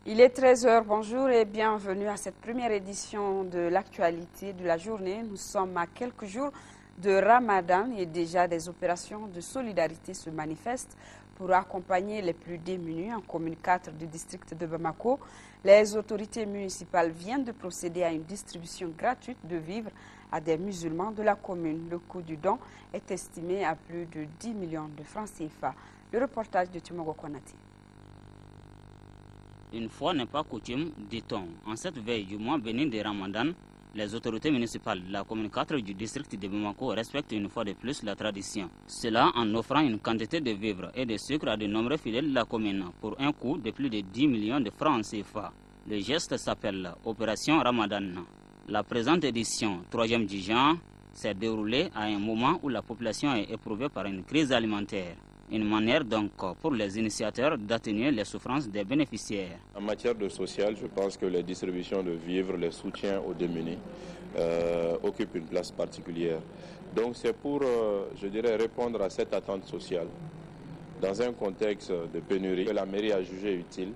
Il est 13 h, bonjour et bienvenue à cette première édition de l'actualité de la journée. Nous sommes à quelques jours de Ramadan et déjà des opérations de solidarité se manifestent pour accompagner les plus démunis en commune 4 du district de Bamako. Les autorités municipales viennent de procéder à une distribution gratuite de vivres à des musulmans de la commune. Le coût du don est estimé à plus de 10 millions de francs CFA. Le reportage de Timogo Konati. Une fois n'est pas coutume, dit-on, en cette veille du mois béni de Ramadan, les autorités municipales de la commune 4 du district de Bamako respectent une fois de plus la tradition. Cela en offrant une quantité de vivres et de sucre à de nombreux fidèles de la commune pour un coût de plus de 10 millions de francs CFA. Le geste s'appelle Opération Ramadan. La présente édition, 3e du genre, s'est déroulée à un moment où la population est éprouvée par une crise alimentaire. Une manière donc pour les initiateurs d'atténuer les souffrances des bénéficiaires. En matière de social, je pense que les distributions de vivres, les soutiens aux démunis occupent une place particulière. Donc c'est pour, je dirais, répondre à cette attente sociale dans un contexte de pénurie que la mairie a jugé utile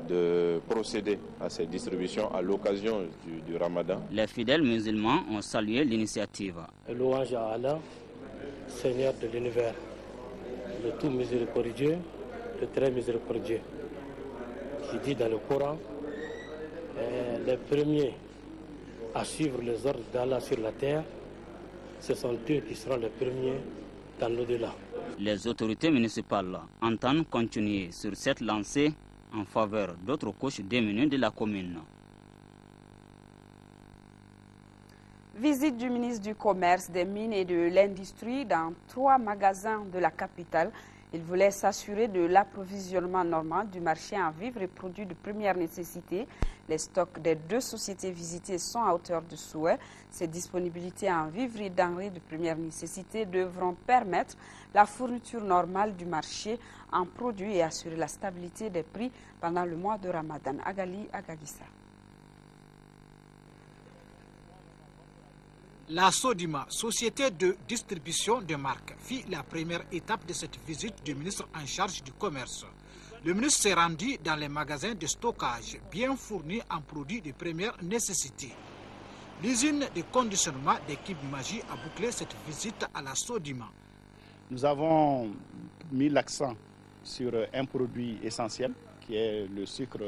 de procéder à ces distributions à l'occasion du Ramadan. Les fidèles musulmans ont salué l'initiative. Louange à Allah, Seigneur de l'univers, le tout miséricordieux, le très miséricordieux, qui dit dans le Coran, les premiers à suivre les ordres d'Allah sur la terre, ce sont eux qui seront les premiers dans l'au-delà. Les autorités municipales entendent continuer sur cette lancée en faveur d'autres couches démunies de la commune. Visite du ministre du Commerce, des Mines et de l'Industrie dans 3 magasins de la capitale. Il voulait s'assurer de l'approvisionnement normal du marché en vivres et produits de première nécessité. Les stocks des 2 sociétés visitées sont à hauteur de souhait. Ces disponibilités en vivres et denrées de première nécessité devront permettre la fourniture normale du marché en produits et assurer la stabilité des prix pendant le mois de Ramadan. Agali Agagissa. La Sodima, société de distribution de marques, fit la première étape de cette visite du ministre en charge du commerce. Le ministre s'est rendu dans les magasins de stockage bien fournis en produits de première nécessité. L'usine de conditionnement d'équipe Magie a bouclé cette visite à la Sodima. Nous avons mis l'accent sur un produit essentiel qui est le sucre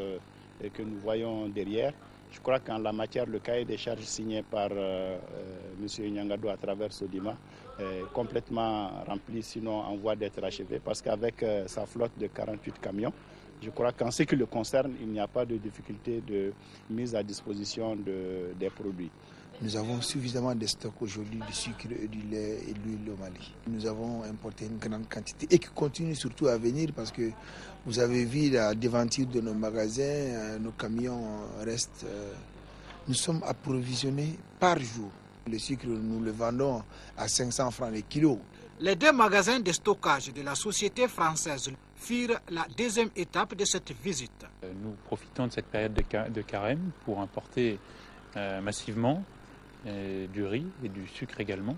que nous voyons derrière. Je crois qu'en la matière, le cahier des charges signé par M. Nyangado à travers Sodima est complètement rempli, sinon en voie d'être achevé, parce qu'avec sa flotte de 48 camions, je crois qu'en ce qui le concerne, il n'y a pas de difficulté de mise à disposition des produits. Nous avons suffisamment de stocks aujourd'hui du sucre, du lait et de l'huile au Mali. Nous avons importé une grande quantité et qui continue surtout à venir parce que vous avez vu la devanture de nos magasins, nos camions restent. Nous sommes approvisionnés par jour. Le sucre, nous le vendons à 500 francs le kilo. Les 2 magasins de stockage de la société française firent la 2e étape de cette visite. Nous profitons de cette période de carême pour importer massivement du riz et du sucre également.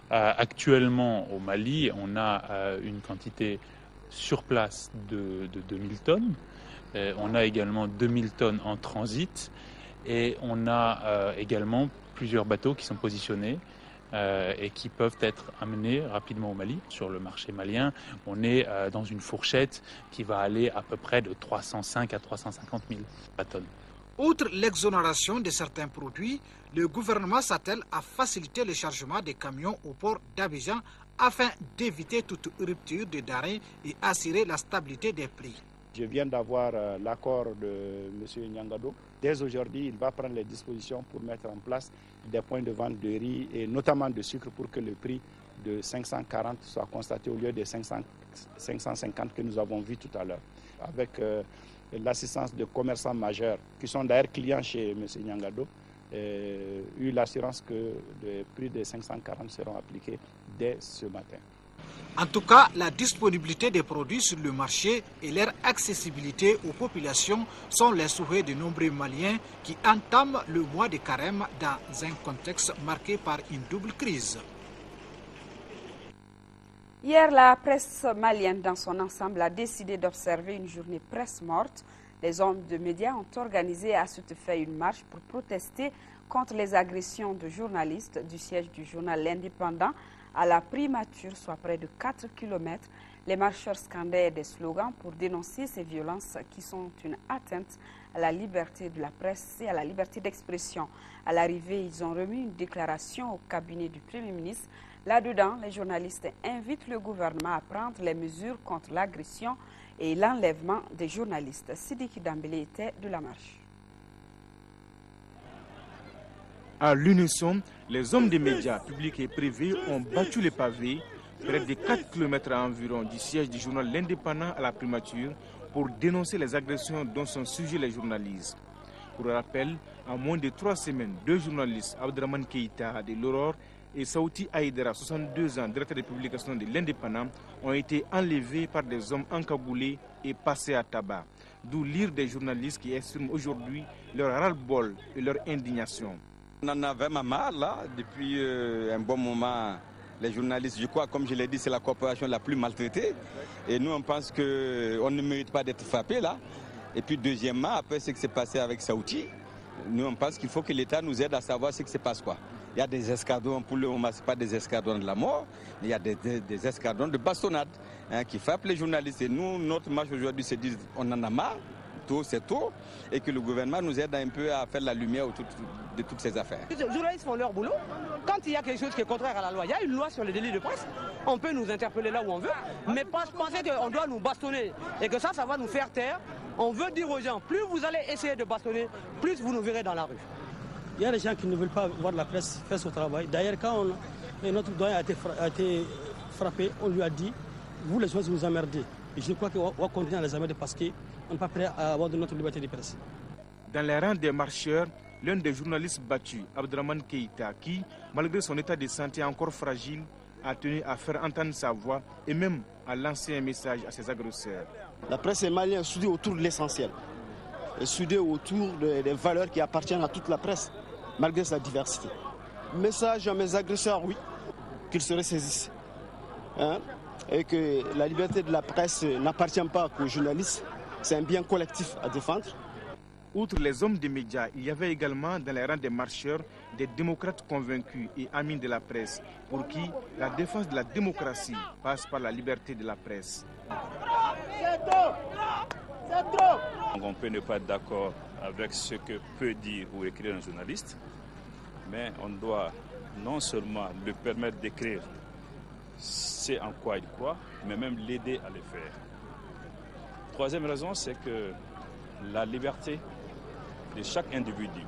Actuellement au Mali, on a une quantité sur place de 2000 tonnes. On a également 2000 tonnes en transit et on a également plusieurs bateaux qui sont positionnés et qui peuvent être amenés rapidement au Mali. Sur le marché malien, on est dans une fourchette qui va aller à peu près de 305 à 350 000 tonnes. Outre l'exonération de certains produits, le gouvernement s'attelle à faciliter le chargement des camions au port d'Abidjan afin d'éviter toute rupture de denrées et assurer la stabilité des prix. Je viens d'avoir l'accord de M. Nyangado. Dès aujourd'hui, il va prendre les dispositions pour mettre en place des points de vente de riz et notamment de sucre pour que le prix de 540 soit constaté au lieu des 550 que nous avons vu tout à l'heure. Avec l'assistance de commerçants majeurs qui sont d'ailleurs clients chez M. Nyangado, eu l'assurance que les prix des 540 seront appliqués dès ce matin. En tout cas, la disponibilité des produits sur le marché et leur accessibilité aux populations sont les souhaits de nombreux Maliens qui entament le mois de carême dans un contexte marqué par une double crise. Hier, la presse malienne dans son ensemble a décidé d'observer une journée presse morte. Les hommes de médias ont organisé à cet effet une marche pour protester contre les agressions de journalistes du siège du journal L'Indépendant à la primature, soit près de 4 km. Les marcheurs scandaient des slogans pour dénoncer ces violences qui sont une atteinte à la liberté de la presse et à la liberté d'expression. À l'arrivée, ils ont remis une déclaration au cabinet du Premier ministre. Là-dedans, les journalistes invitent le gouvernement à prendre les mesures contre l'agression et l'enlèvement des journalistes. Sidiki Dambélé était de la marche. À l'unisson, les hommes des médias publics et privés ont battu les pavés près de 4 km environ du siège du journal L'Indépendant à la primature pour dénoncer les agressions dont sont sujets les journalistes. Pour rappel, en moins de 3 semaines, 2 journalistes, Abdraman Keïta de l'Aurore et Saouti Aïdara, 62 ans, directeur de publication de L'Indépendant, ont été enlevés par des hommes encagoulés et passés à tabac. D'où l'ire des journalistes qui expriment aujourd'hui leur ras-le-bol et leur indignation. On en a vraiment marre là, depuis un bon moment. Les journalistes, je crois, comme je l'ai dit, c'est la corporation la plus maltraitée. Et nous, on pense qu'on ne mérite pas d'être frappé là. Et puis deuxièmement, après ce qui s'est passé avec Saouti, nous, on pense qu'il faut que l'État nous aide à savoir ce qui se passe quoi. Il y a des escadrons, pour le moment, ce n'est pas des escadrons de la mort, il y a des escadrons de bastonnade qui frappent les journalistes. Et nous, notre marche aujourd'hui, c'est dire on en a marre, c'est trop, et que le gouvernement nous aide un peu à faire la lumière autour de toutes ces affaires. Les journalistes font leur boulot. Quand il y a quelque chose qui est contraire à la loi, il y a une loi sur le délit de presse. On peut nous interpeller là où on veut, mais pas penser qu'on doit nous bastonner et que ça va nous faire taire. On veut dire aux gens, plus vous allez essayer de bastonner, plus vous nous verrez dans la rue. Il y a des gens qui ne veulent pas voir la presse faire son travail. D'ailleurs, quand notre doyen a été frappé, on lui a dit, vous les journalistes vous emmerdez. Et je crois qu'on va continuer à les emmerder parce qu'on n'est pas prêt à avoir de notre liberté de presse. Dans les rangs des marcheurs, l'un des journalistes battus, Abdraman Keïta, qui, malgré son état de santé encore fragile, a tenu à faire entendre sa voix et même à lancer un message à ses agresseurs. La presse malienne est soudée autour de l'essentiel, soudée autour des valeurs qui appartiennent à toute la presse, malgré sa diversité. Message à mes agresseurs, oui, qu'ils se ressaisissent. Et que la liberté de la presse n'appartient pas qu'aux journalistes, c'est un bien collectif à défendre. Outre les hommes des médias, il y avait également dans les rangs des marcheurs des démocrates convaincus et amis de la presse, pour qui la défense de la démocratie passe par la liberté de la presse. On peut ne pas être d'accord avec ce que peut dire ou écrire un journaliste, mais on doit non seulement lui permettre d'écrire ce en quoi il croit, mais même l'aider à le faire. Troisième raison, c'est que la liberté de chaque individu,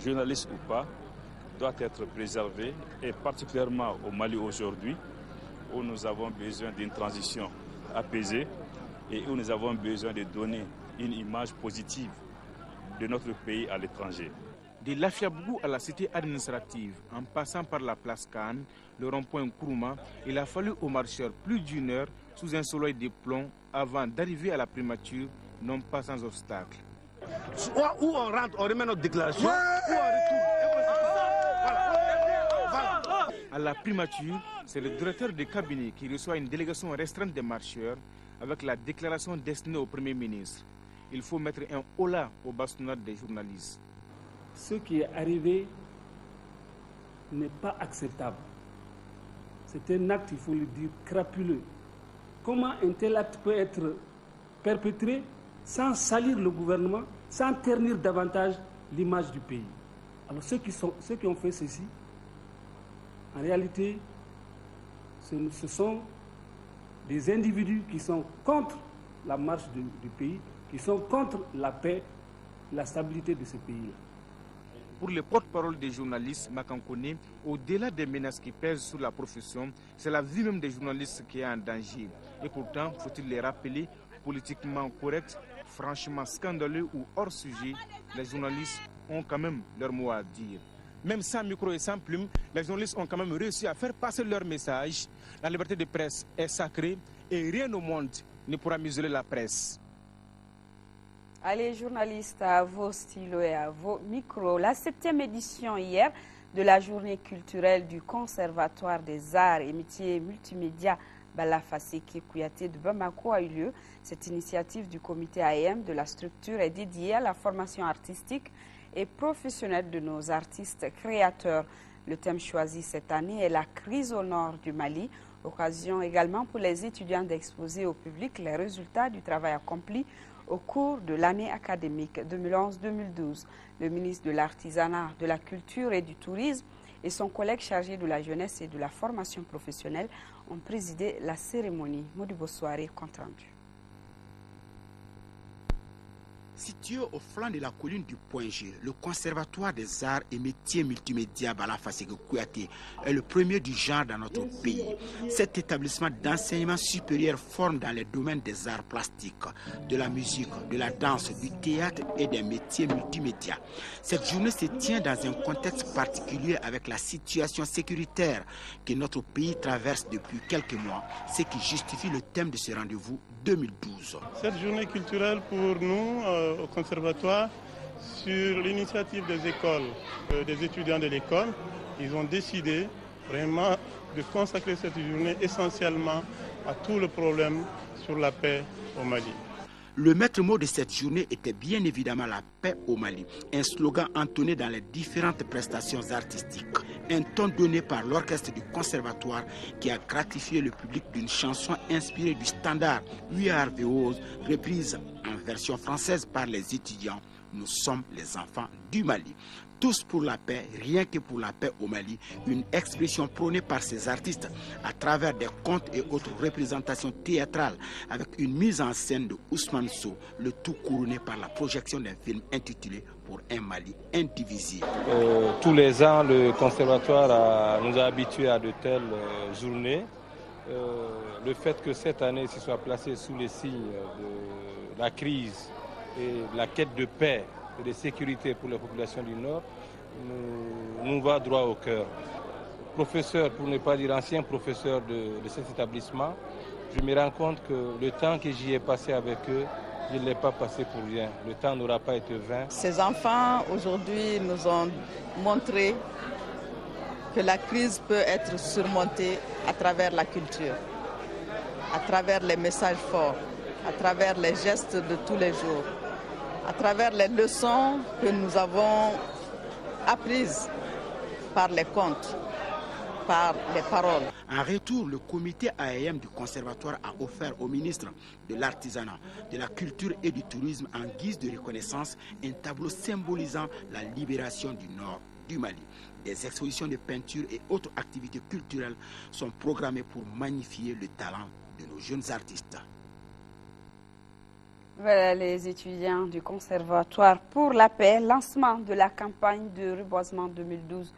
journaliste ou pas, doit être préservée, et particulièrement au Mali aujourd'hui, où nous avons besoin d'une transition apaisée et où nous avons besoin de donner une image positive de notre pays à l'étranger. De l'Afiabougou à la cité administrative, en passant par la place Cannes, le rond-point Kourouma, il a fallu aux marcheurs plus d'une heure sous un soleil de plomb avant d'arriver à la primature, non pas sans obstacle. Soit où on rentre, on remet notre déclaration, ou on retourne. À la primature, c'est le directeur de cabinet qui reçoit une délégation restreinte des marcheurs avec la déclaration destinée au Premier ministre. Il faut mettre un holà aux bastonnades des journalistes. Ce qui est arrivé n'est pas acceptable. C'est un acte, il faut le dire, crapuleux. Comment un tel acte peut être perpétré sans salir le gouvernement, sans ternir davantage l'image du pays? Alors ceux qui ont fait ceci, en réalité, ce sont des individus qui sont contre la marche du pays, qui sont contre la paix, la stabilité de ce pays-là. Pour le porte-parole des journalistes, Makankone, au-delà des menaces qui pèsent sur la profession, c'est la vie même des journalistes qui est en danger. Et pourtant, faut-il les rappeler, politiquement corrects, franchement scandaleux ou hors sujet, les journalistes ont quand même leur mot à dire. Même sans micro et sans plume, les journalistes ont quand même réussi à faire passer leur message. La liberté de presse est sacrée et rien au monde ne pourra museler la presse. Allez, journalistes, à vos stylos et à vos micros. La 7e édition hier de la journée culturelle du Conservatoire des Arts et Métiers Multimédia Bala Faseke Kouyaté de Bamako a eu lieu. Cette initiative du comité AEM de la structure est dédiée à la formation artistique et professionnelle de nos artistes créateurs. Le thème choisi cette année est la crise au nord du Mali. Occasion également pour les étudiants d'exposer au public les résultats du travail accompli au cours de l'année académique 2011-2012. Le ministre de l'Artisanat, de la Culture et du Tourisme et son collègue chargé de la jeunesse et de la formation professionnelle ont présidé la cérémonie. Modibo Soare, compte rendu. Situé au flanc de la colline du Point G, le Conservatoire des arts et métiers multimédia Bala Faseke Kouyaté est le premier du genre dans notre pays. Cet établissement d'enseignement supérieur forme dans les domaines des arts plastiques, de la musique, de la danse, du théâtre et des métiers multimédia. Cette journée se tient dans un contexte particulier avec la situation sécuritaire que notre pays traverse depuis quelques mois, ce qui justifie le thème de ce rendez-vous 2012. Cette journée culturelle pour nous, au conservatoire, sur l'initiative des écoles, des étudiants de l'école, ils ont décidé vraiment de consacrer cette journée essentiellement à tout le problème sur la paix au Mali. Le maître mot de cette journée était bien évidemment la paix au Mali, un slogan entonné dans les différentes prestations artistiques, un ton donné par l'orchestre du conservatoire qui a gratifié le public d'une chanson inspirée du standard We Are the Oz, reprise en version française par les étudiants. Nous sommes les enfants du Mali. Tous pour la paix, rien que pour la paix au Mali, une expression prônée par ces artistes à travers des contes et autres représentations théâtrales avec une mise en scène de Ousmane Sow, le tout couronné par la projection d'un film intitulé Pour un Mali indivisible. Tous les ans, le conservatoire nous a habitués à de telles journées. Le fait que cette année se soit placée sous les signes de la crise et de la quête de paix et de sécurité pour les populations du Nord, nous va droit au cœur. Professeur, pour ne pas dire ancien professeur de cet établissement, je me rends compte que le temps que j'y ai passé avec eux, je ne l'ai pas passé pour rien. Le temps n'aura pas été vain. Ces enfants, aujourd'hui, nous ont montré que la crise peut être surmontée à travers la culture, à travers les messages forts, à travers les gestes de tous les jours, à travers les leçons que nous avons apprises par les contes, par les paroles. En retour, le comité AEM du conservatoire a offert au ministre de l'Artisanat, de la Culture et du Tourisme en guise de reconnaissance un tableau symbolisant la libération du nord du Mali. Des expositions de peinture et autres activités culturelles sont programmées pour magnifier le talent de nos jeunes artistes. Voilà les étudiants du Conservatoire pour la paix, lancement de la campagne de reboisement 2012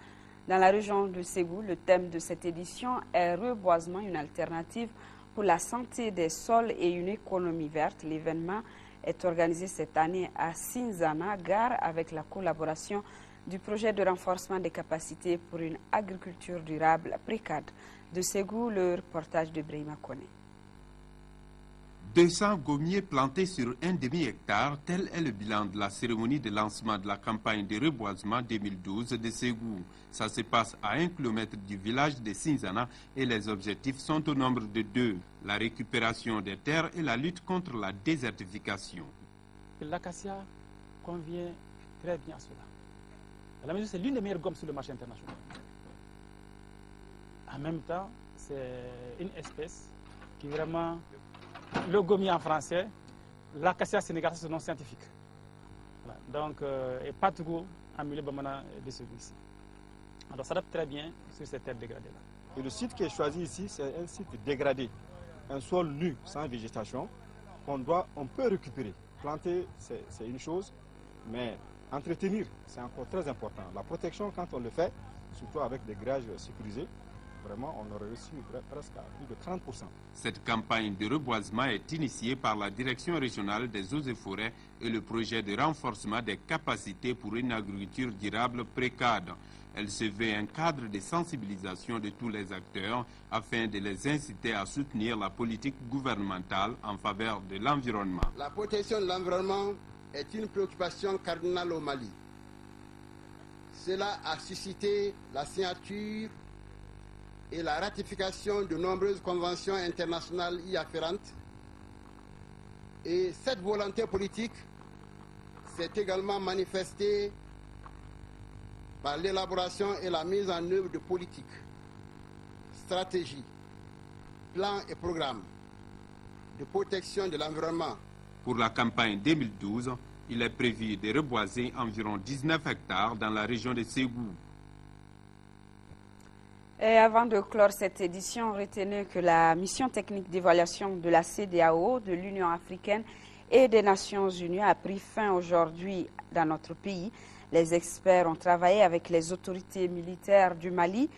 dans la région de Ségou. Le thème de cette édition est reboisement, une alternative pour la santé des sols et une économie verte. L'événement est organisé cette année à Sinzana, Gare, avec la collaboration du projet de renforcement des capacités pour une agriculture durable PRECAD. De Ségou, le reportage de Brahima Kone. 200 gommiers plantés sur un demi-hectare, tel est le bilan de la cérémonie de lancement de la campagne de reboisement 2012 de Ségou. Ça se passe à 1 kilomètre du village de Sinzana et les objectifs sont au nombre de 2. La récupération des terres et la lutte contre la désertification. L'acacia convient très bien à cela. À la mesure, c'est l'une des meilleures gommes sur le marché international. En même temps, c'est une espèce qui vraiment... Le gommier en français, l'acacia sénégalais, c'est son nom scientifique. Voilà. Donc, et pas trop en milieu de celui-ci. Alors, ça s'adapte très bien sur cette terre dégradée-là. Et le site qui est choisi ici, c'est un site dégradé, un sol nu, sans végétation, on peut récupérer. Planter, c'est une chose, mais entretenir, c'est encore très important. La protection, quand on le fait, surtout avec des grillages sécurisés, vraiment, on aurait reçu presque à plus de 30%. Cette campagne de reboisement est initiée par la Direction régionale des eaux et forêts et le projet de renforcement des capacités pour une agriculture durable PRECAD. Elle se veut un cadre de sensibilisation de tous les acteurs afin de les inciter à soutenir la politique gouvernementale en faveur de l'environnement. La protection de l'environnement est une préoccupation cardinale au Mali. Cela a suscité la signature et la ratification de nombreuses conventions internationales y afférentes. Et cette volonté politique s'est également manifestée par l'élaboration et la mise en œuvre de politiques, stratégies, plans et programmes de protection de l'environnement. Pour la campagne 2012, il est prévu de reboiser environ 19 hectares dans la région de Ségou. Et avant de clore cette édition, retenez que la mission technique d'évaluation de la CEDEAO, de l'Union africaine et des Nations unies a pris fin aujourd'hui dans notre pays. Les experts ont travaillé avec les autorités militaires du Mali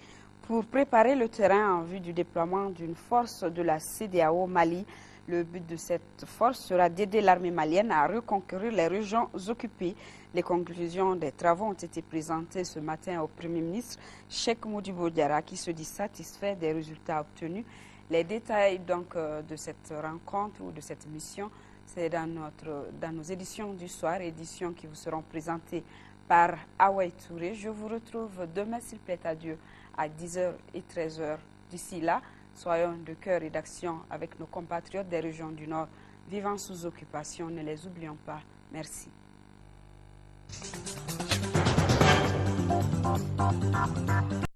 pour préparer le terrain en vue du déploiement d'une force de la CEDEAO au Mali. Le but de cette force sera d'aider l'armée malienne à reconquérir les régions occupées. Les conclusions des travaux ont été présentées ce matin au Premier ministre Cheikh Modibo Diarra qui se dit satisfait des résultats obtenus. Les détails donc de cette rencontre ou de cette mission, c'est dans nos éditions du soir, éditions qui vous seront présentées par Awaï Touré. Je vous retrouve demain s'il plaît à Dieu à 10h et 13h. D'ici là, soyons de cœur et d'action avec nos compatriotes des régions du Nord vivant sous occupation. Ne les oublions pas. Merci.